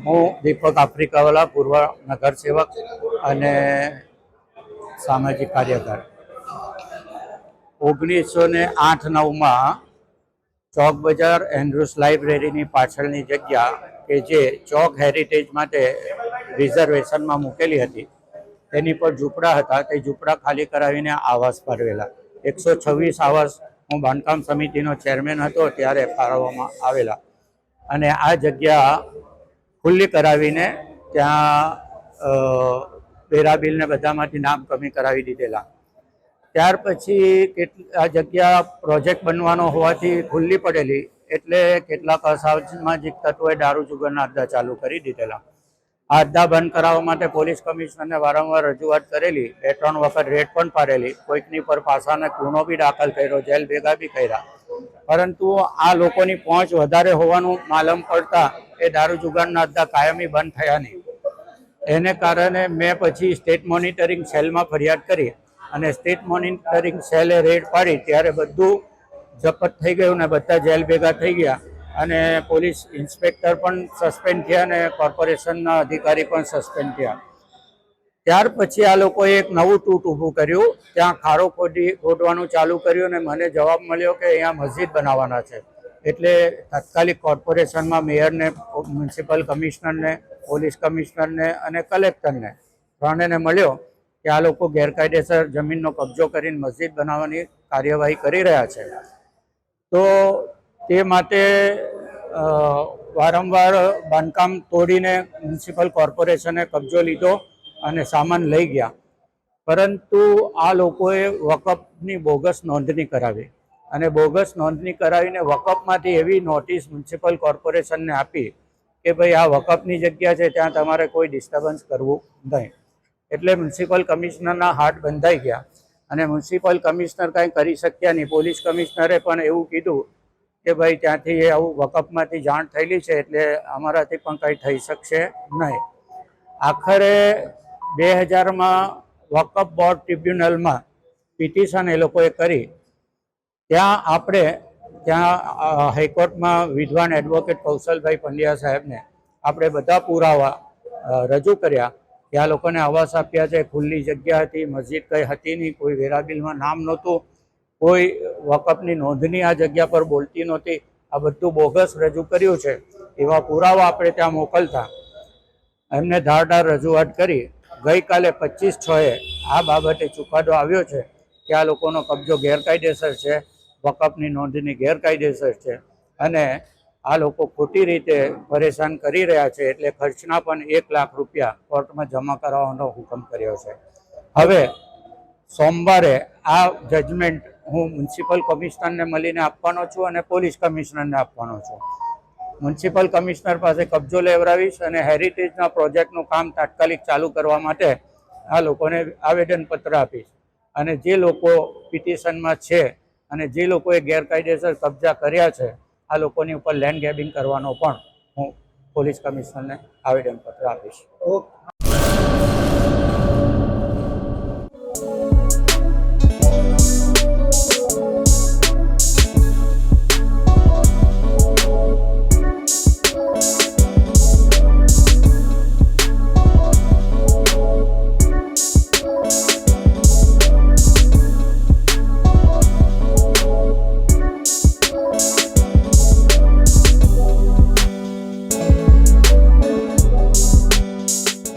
હું દીપક આફ્રિકાવાલા, પૂર્વ નગર સેવક અને સામાજિક કાર્યકર. 1908-9માં ચોક બજાર એન્ડ્રુસ લાઇબ્રેરીની પાછળની જગ્યા કે જે ચોક હેરિટેજ માટે રિઝર્વેશનમાં મૂકેલી હતી તેની પર ઝૂંપડા હતા. તે ઝૂંપડા ખાલી કરાવીને આવાસ ફાળવેલા. 126 આવાસ હું બાંધકામ સમિતિનો ચેરમેન હતો ત્યારે ફાળવવામાં આવેલા અને આ જગ્યા ખુલ્લી કરાવીને ત્યાં બેરાબિલને બધામાંથી નામ કમી કરાવી દીધેલા. ત્યાર પછી આ જગ્યા પ્રોજેક્ટ બનવાનો હોવાથી ખુલ્લી પડેલી એટલે કેટલાક અસામાજિક તત્વોએ દારૂ જુગારના અડ્ડા ચાલુ કરી દીધેલા. આ અડ્ડા બંધ કરાવવા માટે પોલીસ કમિશનરને વારંવાર રજૂઆત કરેલી, 2-3 વખત રેડ પણ પાડેલી, કોઈકની પર પાસાને ગુનો બી દાખલ કર્યો, જેલ ભેગા બી કર્યા. પરંતુ આ લોકોની પહોંચ વધારે હોવાનું માલમ પડતા એ દારૂ જુગારના અડ્ડા કાયમી બંધ થયા નહીં. એને કારણે મેં પછી સ્ટેટ મોનિટરિંગ સેલમાં ફરિયાદ કરી અને સ્ટેટ મોનિટરિંગ સેલે રેડ પાડી ત્યારે બધું જપ્ત થઈ ગયું ને બધા જેલ ભેગા થઈ ગયા અને પોલીસ ઇન્સ્પેક્ટર પણ સસ્પેન્ડ થયા અને કોર્પોરેશનના અધિકારી પણ સસ્પેન્ડ થયા. ત્યાર પછી આ લોકોએ એક નવું તૂટ ઊભું કર્યું, ત્યાં ખાડો ખોદવાનું ચાલુ કર્યું અને મને જવાબ મળ્યો કે અહીંયા મસ્જિદ બનાવવાના છે. એટલે તાત્કાલિક કોર્પોરેશનમાં મેયરને, મ્યુનિસિપલ કમિશનરને, પોલીસ કમિશનરને અને કલેક્ટરને ત્રણેયને મળ્યો કે આ લોકો ગેરકાયદેસર જમીનનો કબજો કરીને મસ્જિદ બનાવવાની કાર્યવાહી કરી રહ્યા છે. તો તે માટે વારંવાર બાંધકામ તોડીને મ્યુનિસિપલ કોર્પોરેશને કબજો લીધો અને સામાન લઈ ગયા. પરંતુ આ લોકોએ વકફની બોગસ નોંધણી કરાવી અને બોગસ નોંધણી કરાવીને વકફમાંથી એવી નોટિસ મ્યુનિસિપલ કોર્પોરેશનને આપી કે ભાઈ આ વકફની જગ્યા છે, ત્યાં તમારે કોઈ ડિસ્ટર્બન્સ કરવું નહીં. એટલે મ્યુનિસિપલ કમિશનરના હાથ બંધાઈ ગયા અને મ્યુનિસિપલ કમિશનર કાંઈ કરી શક્યા નહીં. પોલીસ કમિશનરે પણ એવું કીધું કે ભાઈ ત્યાંથી આવું વકફમાંથી જાણ થયેલી છે એટલે અમારાથી પણ કંઈ થઈ શકશે નહીં. આખરે 2000માં વકફ બોર્ડ ટ્રિબ્યુનલમાં પિટિશન એ લોકોએ કરી. ત્યાં હાઈકોર્ટમાં વિદ્વાન એડવોકેટ કૌશલભાઈ પંડ્યા સાહેબને આપણે બધા પુરાવા રજૂ કર્યા કે આ લોકોને આવાસ આપ્યા છે, ખુલ્લી જગ્યા હતી, મસ્જિદ કંઈ હતી નહીં, કોઈ વેરાબિલમાં નામ નહોતું, કોઈ વકફની નોંધણી આ જગ્યા પર બોલતી નહોતી. આ બધું બોગસ રજૂ કર્યું છે એવા પુરાવા આપણે ત્યાં મોકલતા એમને ધારદાર રજૂઆત કરી. ગઈકાલે 25/6 આ બાબતે ચુકાદો આવ્યો છે કે આ લોકોનો કબજો ગેરકાયદેસર છે, વકફની નોંધણી ગેરકાયદેસર છે અને આ લોકો ખોટી રીતે પરેશાન કરી રહ્યા છે. એટલે ખર્ચના પણ 1 લાખ રૂપિયા કોર્ટમાં જમા કરાવવાનો હુકમ કર્યો છે. હવે સોમવારે આ જજમેન્ટ હું મ્યુનિસિપલ કમિશનરને મળીને આપવાનો છું અને પોલીસ કમિશનરને આપવાનો છું. મ્યુનિસિપલ કમિશનર પાસે કબજો લેવડાવીશ અને હેરિટેજના પ્રોજેક્ટનું કામ તાત્કાલિક ચાલુ કરવા માટે આ લોકોને આવેદનપત્ર આપીશ. અને જે લોકો પિટિશનમાં છે અને જે લોકોએ ગેરકાયદેસર કબજા કર્યા છે આ લોકોની ઉપર લેન્ડ ગ્રેબિંગ કરવાનો પણ હું પોલીસ કમિશનરને આવેદનપત્ર આપીશ.